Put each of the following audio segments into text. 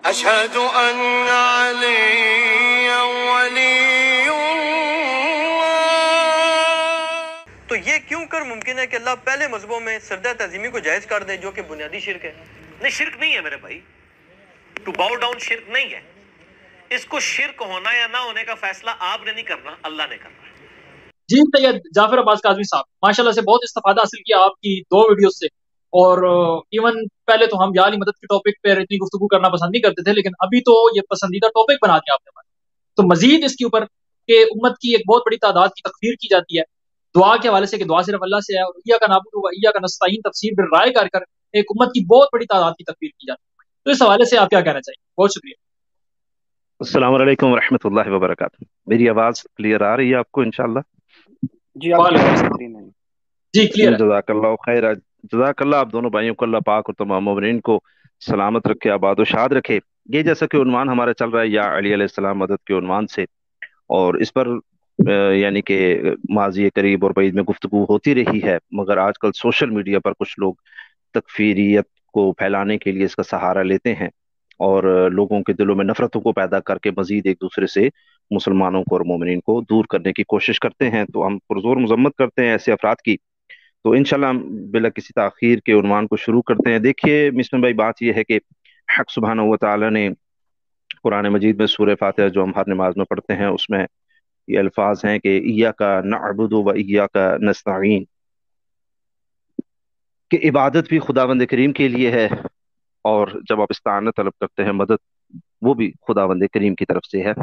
أشهد أن عليا ولي الله. تو یہ کیوں کر ممکن ہے کہ اللہ پہلے مذہبوں میں سجدہ تعظیمی کو جائز کر دے جو کہ بنیادی شرک ہے؟ نہیں، شرک نہیں ہے میرے بھائی، ٹو باؤ ڈاؤن شرک نہیں ہے. اس کو شرک ہونا یا نہ ہونے کا فیصلہ آپ نے نہیں کرنا، اللہ نے کرنا. جی سید جعفر عباس قاضوی صاحب، ماشاءاللہ سے بہت استفادہ حاصل کیا آپ کی دو ویڈیوز سے. اور ایون پہلے تو ہم یا علی مدد کے ٹاپک پہ اتنی گفتگو کرنا پسند نہیں کرتے تھے، لیکن ابھی تو یہ پسندیدہ ٹاپک بنا دیا آپ نے ہمارا. تو مزید اس کے اوپر کہ امت کی ایک بہت بڑی تعداد کی تکفیر کی جاتی ہے دعا کے حوالے سے کہ دعا صرف اللہ سے ہے، اور ایاک نعبد و ایاک نستعین تفسیر پر رائے کر کر ایک امت کی بہت بڑی تعداد کی تکفیر کی جاتی ہے. تو اس حوالے سے آپ کیا کہنا چاہیے؟ بہت شکریہ. السلام علیکم ورحمۃ اللہ وبرکاتہ. میری آواز کلیئر آ رہی ہے آپ کو انشاءاللہ؟ جی کلیئر ہے. جزاک اللہ خیر. جزاک اللہ آپ دونوں بھائیوں کو اللہ پاک اور تمام مومنین کو سلامت رکھے، آباد و شاد رکھے. یہ جیسا کہ عنوان ہمارا چل رہا ہے یا علی علیہ السلام مدد کے عنوان سے، اور اس پر یعنی کہ ماضی قریب اور بعید میں گفتگو ہوتی رہی ہے، مگر آج کل سوشل میڈیا پر کچھ لوگ تکفیریت کو پھیلانے کے لیے اس کا سہارا لیتے ہیں اور لوگوں کے دلوں میں نفرتوں کو پیدا کر کے مزید ایک دوسرے سے مسلمانوں کو اور مومنین کو دور کرنے کی کوشش کرتے ہیں. تو ہم پرزور مذمت کرتے ہیں ایسے افراد کی. تو انشاءاللہ ہم بلا کسی تاخیر کے عنوان کو شروع کرتے ہیں. دیکھیے مسلم بھائی، بات یہ ہے کہ حق سبحانہ و تعالی نے قرآن مجید میں سورہ فاتحہ جو ہم ہر نماز میں پڑھتے ہیں اس میں یہ الفاظ ہیں کہ ایاک نعبد و ایاک نستعین، کہ عبادت بھی خداوند کریم کے لیے ہے، اور جب آپ استعانت طلب کرتے ہیں مدد وہ بھی خداوند کریم کی طرف سے ہے.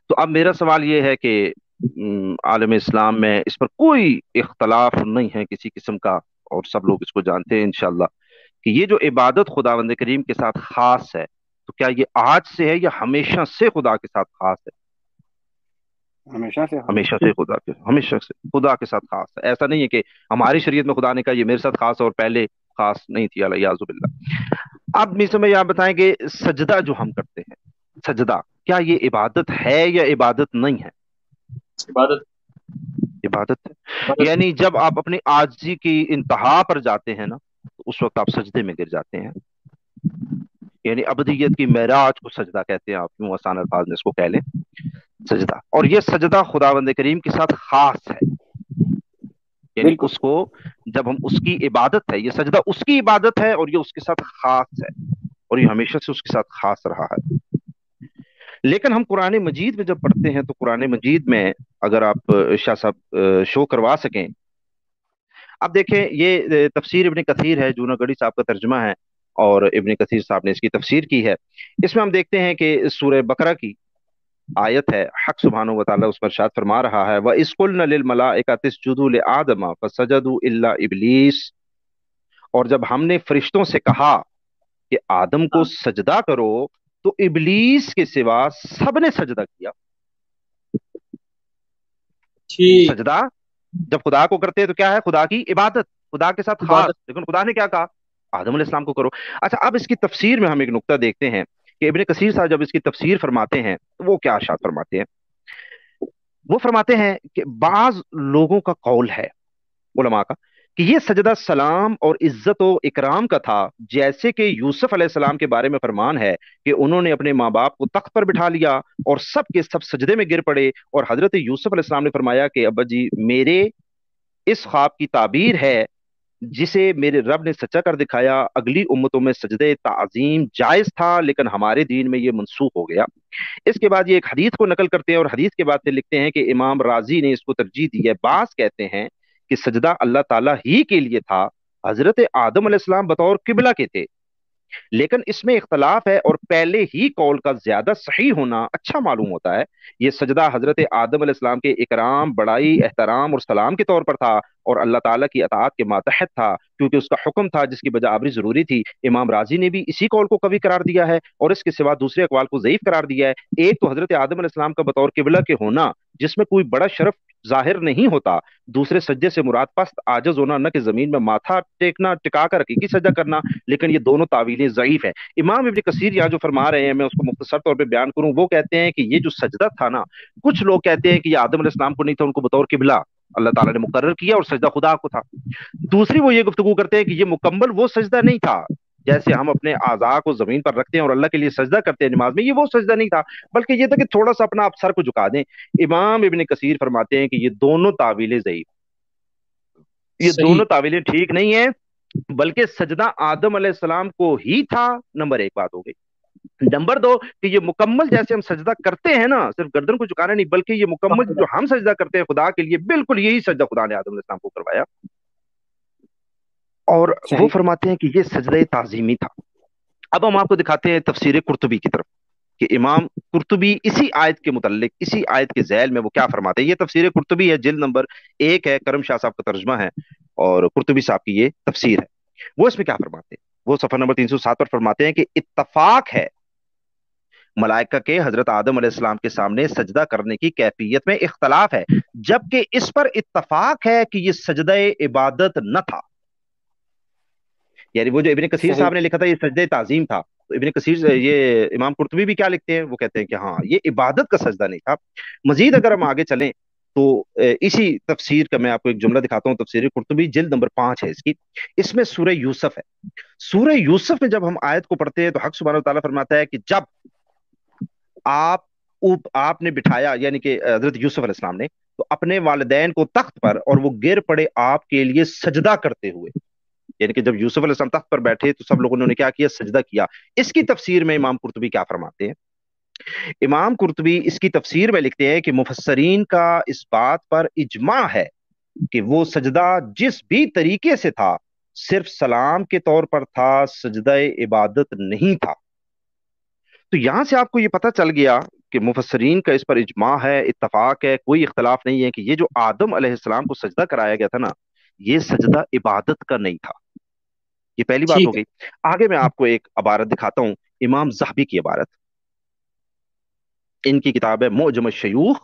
تو اب میرا سوال یہ ہے کہ عالم اسلام میں اس پر کوئی اختلاف نہیں ہے کسی قسم کا، اور سب لوگ اس کو جانتے ہیں انشاءاللہ کہ یہ جو عبادت خداوند کریم کے ساتھ خاص ہے، تو کیا یہ آج سے ہے یا ہمیشہ سے خدا کے ساتھ خاص ہے؟ ہمیشہ سے خدا کے ساتھ خاص ہے. ایسا نہیں ہے کہ ہماری شریعت میں خدا نے کہا یہ میرے ساتھ خاص ہے اور پہلے خاص نہیں تھی، الیاذ باللہ. اب میسر میں آپ بتائیں کہ سجدہ جو ہم کرتے ہیں، سجدہ کیا یہ عبادت ہے یا عبادت نہیں ہے؟ عبادت ہے. یعنی جب آپ اپنی عاجزی کی انتہا پر جاتے ہیں نا، تو اس وقت آپ سجدے میں گر جاتے ہیں. یعنی ابدیت کی معراج کو سجدہ کہتے ہیں، آپ کیوں آسان الفاظ میں اس کو کہہ لیں سجدہ. اور یہ سجدہ خداوند کریم کے ساتھ خاص ہے. یعنی اس کو جب ہم اس کی عبادت ہے، یہ سجدہ اس کی عبادت ہے اور یہ اس کے ساتھ خاص ہے، اور یہ ہمیشہ سے اس کے ساتھ خاص رہا ہے. لیکن ہم قرآن مجید میں جب پڑھتے ہیں تو قرآن مجید میں اگر آپ شاہ صاحب شو کروا سکیں، اب دیکھیں یہ تفسیر ابن کثیر ہے، جونا گڑھی صاحب کا ترجمہ ہے، اور ابن کثیر صاحب نے اس کی تفسیر کی ہے. اس میں ہم دیکھتے ہیں کہ سورہ بقرہ کی آیت ہے، حق سبحانہ و تعالیٰ اس پر ارشاد فرما رہا ہے وَإِذْ قُلْنَا لِلْمَلَائِكَةِ اسْجُدُوا لِآدَمَ فَسَجَدُوا إِلَّا إِبْلِيسَ، اور جب ہم نے فرشتوں سے کہا کہ آدم کو سجدہ کرو تو ابلیس کے سوا سب نے سجدہ کیا. سجدہ جب خدا کو کرتے ہیں تو کیا ہے؟ خدا کی عبادت، خدا کے ساتھ خاص. لیکن خدا نے کیا کہا؟ آدم علیہ السلام کو کرو. اچھا، اب اس کی تفسیر میں ہم ایک نقطہ دیکھتے ہیں کہ ابن کثیر صاحب جب اس کی تفسیر فرماتے ہیں وہ کیا ارشاد فرماتے ہیں. وہ فرماتے ہیں کہ بعض لوگوں کا قول ہے علماء کا کہ یہ سجدہ سلام اور عزت و اکرام کا تھا، جیسے کہ یوسف علیہ السلام کے بارے میں فرمان ہے کہ انہوں نے اپنے ماں باپ کو تخت پر بٹھا لیا اور سب کے سب سجدے میں گر پڑے، اور حضرت یوسف علیہ السلام نے فرمایا کہ ابا جی میرے اس خواب کی تعبیر ہے جسے میرے رب نے سچا کر دکھایا. اگلی امتوں میں سجدے تعظیم جائز تھا لیکن ہمارے دین میں یہ منسوخ ہو گیا. اس کے بعد یہ ایک حدیث کو نقل کرتے ہیں اور حدیث کے بعد سے لکھتے ہیں کہ امام راضی نے اس کو ترجیح دی ہے. بعض کہتے ہیں کہ سجدہ اللہ تعالیٰ ہی کے لیے تھا، حضرت آدم علیہ السلام بطور قبلہ کے تھے، لیکن اس میں اختلاف ہے اور پہلے ہی قول کا زیادہ صحیح ہونا اچھا معلوم ہوتا ہے. یہ سجدہ حضرت آدم علیہ السلام کے اکرام، بڑائی، احترام اور سلام کے طور پر تھا، اور اللہ تعالیٰ کی اطاعت کے ماتحت تھا کیونکہ اس کا حکم تھا جس کی بجا آوری ضروری تھی. امام راضی نے بھی اسی قول کو قوی قرار دیا ہے اور اس کے سوا دوسرے اقوال کو ضعیف قرار دیا ہے. ایک تو حضرت آدم علیہ السلام کا بطور قبلہ کے ہونا جس میں کوئی بڑا شرف ظاہر نہیں ہوتا، دوسرے سجدے سے مراد پست عاجز ہونا، نہ کہ زمین میں ماتھا ٹیکنا، ٹکا کر حقیقی سجدہ کرنا، لیکن یہ دونوں تعویلیں ضعیف ہیں. امام ابن کثیر یہاں جو فرما رہے ہیں میں اس کو مختصر طور پہ بیان کروں. وہ کہتے ہیں کہ یہ جو سجدہ تھا نا، کچھ لوگ کہتے ہیں کہ یہ آدم علیہ السلام کو نہیں تھا، ان کو بطور قبلہ اللہ تعالیٰ نے مقرر کیا اور سجدہ خدا کو تھا. دوسری وہ یہ گفتگو کرتے ہیں کہ یہ مکمل وہ سجدہ نہیں تھا جیسے ہم اپنے اعضاء کو زمین پر رکھتے ہیں اور اللہ کے لیے سجدہ کرتے ہیں نماز میں، یہ وہ سجدہ نہیں تھا، بلکہ یہ تھا کہ تھوڑا سا اپنا آپ سر کو جھکا دیں۔ امام ابن کثیر فرماتے ہیں کہ یہ دونوں تعویلیں ضعیف، یہ صحیح دونوں تعویلیں ٹھیک نہیں ہیں، بلکہ سجدہ آدم علیہ السلام کو ہی تھا، نمبر ایک بات ہو گئی۔ نمبر دو کہ یہ مکمل جیسے ہم سجدہ کرتے ہیں نا، صرف گردن کو جھکانا نہیں، بلکہ یہ مکمل جو ہم سجدہ کرتے ہیں خدا کے لیے، بالکل یہی سجدہ خدا نے آدم علیہ السلام کو کروایا، اور وہ صحیح فرماتے ہیں کہ یہ سجدہ تعظیمی تھا۔ اب ہم آپ کو دکھاتے ہیں تفسیر قرطبی کی طرف، کہ امام قرطبی اسی آیت کے متعلق، اسی آیت کے ذیل میں وہ کیا فرماتے ہیں۔ یہ تفسیر قرطبی ہے، جلد نمبر 1 ہے، کرم شاہ صاحب کا ترجمہ ہے اور قرطبی صاحب کی یہ تفسیر ہے۔ وہ اس میں کیا فرماتے ہیں، وہ صفحہ نمبر 307 پر فرماتے ہیں کہ اتفاق ہے ملائکہ کے حضرت آدم علیہ السلام کے سامنے سجدہ کرنے کی کیفیت میں اختلاف ہے، جبکہ اس پر اتفاق ہے کہ یہ سجدہ عبادت نہ تھا۔ یعنی وہ جو ابن کثیر صحیح صاحب نے لکھا تھا یہ سجدہ تعظیم تھا، تو ابن کثیر یہ امام قرطبی بھی کیا لکھتے ہیں، وہ کہتے ہیں کہ ہاں یہ عبادت کا سجدہ نہیں تھا۔ مزید اگر ہم آگے چلیں تو اسی تفسیر کا میں آپ کو ایک جملہ دکھاتا ہوں، تفسیر قرطبی جلد نمبر 5 ہے اس کی، اس میں سورہ یوسف ہے۔ سورہ یوسف میں جب ہم آیت کو پڑھتے ہیں تو حق سبحانہ وتعالیٰ فرماتا ہے کہ جب آپ نے بٹھایا، یعنی کہ حضرت یوسف علیہ السلام نے، تو اپنے والدین کو تخت پر اور وہ گر پڑے آپ کے لیے سجدہ کرتے ہوئے، یعنی کہ جب یوسف علیہ السلام تخت پر بیٹھے تو سب لوگوں نے کیا کیا، سجدہ کیا۔ اس کی تفسیر میں امام قرطبی کیا فرماتے ہیں، امام قرطبی اس کی تفسیر میں لکھتے ہیں کہ مفسرین کا اس بات پر اجماع ہے کہ وہ سجدہ جس بھی طریقے سے تھا صرف سلام کے طور پر تھا، سجدہ عبادت نہیں تھا۔ تو یہاں سے آپ کو یہ پتہ چل گیا کہ مفسرین کا اس پر اجماع ہے، اتفاق ہے، کوئی اختلاف نہیں ہے کہ یہ جو آدم علیہ السلام کو سجدہ کرایا گیا تھا نا، یہ سجدہ عبادت کا نہیں تھا۔ یہ پہلی بات ہو ٹھیک ہے۔ گئی۔ آگے میں آپ کو ایک عبارت دکھاتا ہوں، امام ذہبی کی عبارت، ان کی کتاب ہے معجم الشیوخ،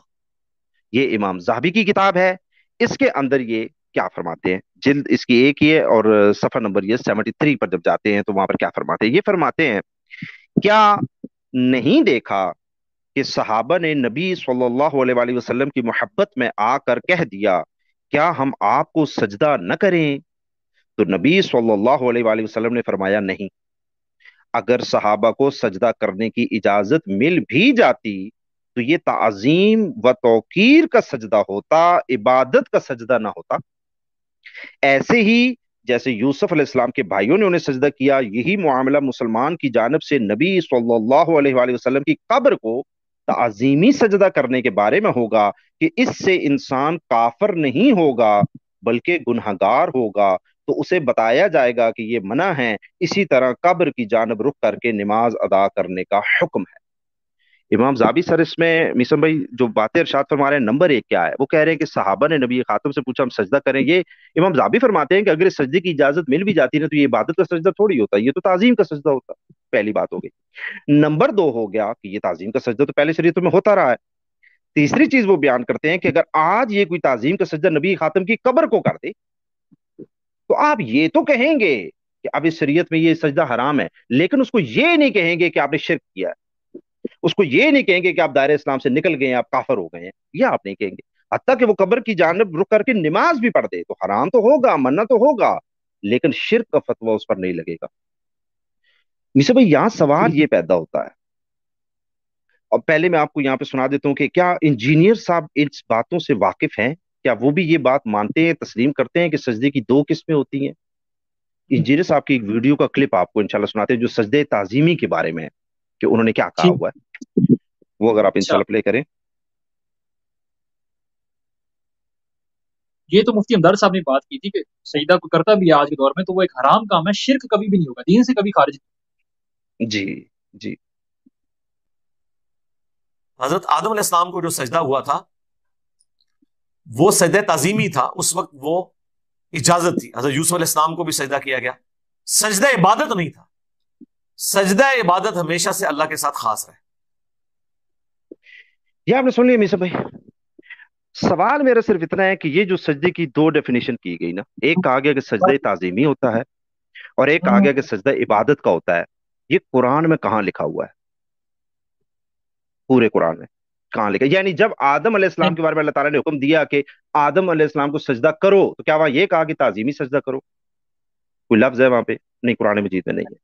یہ امام ذہبی کی کتاب ہے۔ اس کے اندر یہ کیا فرماتے ہیں، جلد اس کی 1 ہے اور صفحہ نمبر یہ 73 پر جب جاتے ہیں تو وہاں پر کیا فرماتے ہیں، یہ فرماتے ہیں کیا نہیں دیکھا کہ صحابہ نے نبی صلی اللہ علیہ وآلہ وسلم کی محبت میں آ کر کہہ دیا کیا ہم آپ کو سجدہ نہ کریں، تو نبی صلی اللہ علیہ وآلہ وسلم نے فرمایا نہیں۔ اگر صحابہ کو سجدہ کرنے کی اجازت مل بھی جاتی تو یہ تعظیم و توقیر کا سجدہ ہوتا، عبادت کا سجدہ نہ ہوتا۔ ایسے ہی جیسے یوسف علیہ السلام کے بھائیوں نے انہیں سجدہ کیا، یہی معاملہ مسلمان کی جانب سے نبی صلی اللہ علیہ وآلہ وسلم کی قبر کو تعظیمی سجدہ کرنے کے بارے میں ہوگا کہ اس سے انسان کافر نہیں ہوگا بلکہ گنہگار ہوگا، تو اسے بتایا جائے گا کہ یہ منع ہے۔ اسی طرح قبر کی جانب رخ کر کے نماز ادا کرنے کا حکم ہے۔ امام زابی سر اس میں میسم بھائی جو باتیں ارشاد فرما رہے ہیں، نمبر 1 کیا ہے، وہ کہہ رہے ہیں کہ صحابہ نے نبی خاتم سے پوچھا ہم سجدہ کریں، یہ امام زابی فرماتے ہیں کہ اگر اس سجدے کی اجازت مل بھی جاتی نا تو یہ عبادت کا سجدہ تھوڑی ہوتا، یہ تو تعظیم کا سجدہ ہوتا۔ پہلی بات ہو گئی۔ نمبر 2 ہو گیا کہ یہ تعظیم کا سجدہ تو پہلے شریعتوں میں ہوتا رہا ہے۔ تیسری چیز وہ بیان کرتے ہیں کہ اگر آج یہ کوئی تعظیم کا سجدہ نبی خاتم کی قبر کو کر دے تو آپ یہ تو کہیں گے کہ اب اس شریعت میں یہ سجدہ حرام ہے، لیکن اس کو یہ نہیں کہیں گے کہ آپ نے شرک کیا ہے، اس کو یہ نہیں کہیں گے کہ آپ دائرہ اسلام سے نکل گئے ہیں، آپ کافر ہو گئے ہیں، یہ آپ نہیں کہیں گے۔ حتیٰ کہ وہ قبر کی جانب رک کر کے نماز بھی پڑھ دے تو حرام تو ہوگا، منع تو ہوگا، لیکن شرک کا فتویٰ اس پر نہیں لگے گا۔ میسا بھائی یہاں سوال یہ پیدا ہوتا ہے، اور پہلے میں آپ کو یہاں پہ سنا دیتا ہوں کہ کیا انجینئر صاحب اس باتوں سے واقف ہیں، کیا وہ بھی یہ بات مانتے ہیں، تسلیم کرتے ہیں کہ سجدے کی 2 قسمیں ہوتی ہیں؟ انجینئر صاحب کی ایک ویڈیو کا کلپ آپ کو انشاءاللہ سناتے ہیں جو سجدے تعظیمی کے بارے میں ہے کہ انہوں نے کیا کہا ہوا ہے، وہ اگر آپ انشاءاللہ پلے کریں۔ یہ تو مفتی ہمدرد صاحب نے بات کی تھی کہ سجدہ کو کرتا بھی ہے آج کے دور میں تو وہ ایک حرام کام ہے، شرک کبھی بھی نہیں ہوگا، دین سے کبھی خارج نہیں۔ جی جی حضرت آدم علیہ السلام کو جو سجدہ ہوا تھا وہ سجدہ تعظیمی تھا، اس وقت وہ اجازت تھی۔ حضرت یوسف علیہ السلام کو بھی سجدہ کیا گیا، سجدہ عبادت نہیں تھا۔ سجدہ عبادت ہمیشہ سے اللہ کے ساتھ خاص رہے۔ یہ آپ نے سن لیا میسا بھائی، سوال میرا صرف اتنا ہے کہ یہ جو سجدے کی 2 ڈیفینیشن کی گئی نا، ایک کہا گیا کہ سجدہ تعظیمی ہوتا ہے اور ایک کہا گیا کہ سجدہ عبادت کا ہوتا ہے، یہ قرآن میں کہاں لکھا ہوا ہے؟ پورے قرآن میں کہاں لکھا؟ یعنی جب آدم علیہ السلام کے بارے میں اللہ تعالیٰ نے حکم دیا کہ آدم علیہ السلام کو سجدہ کرو تو کیا وہاں یہ کہا کہ تعظیمی سجدہ کرو؟ کوئی لفظ ہے وہاں پہ؟ نہیں، قرآن مجید میں نہیں ہے۔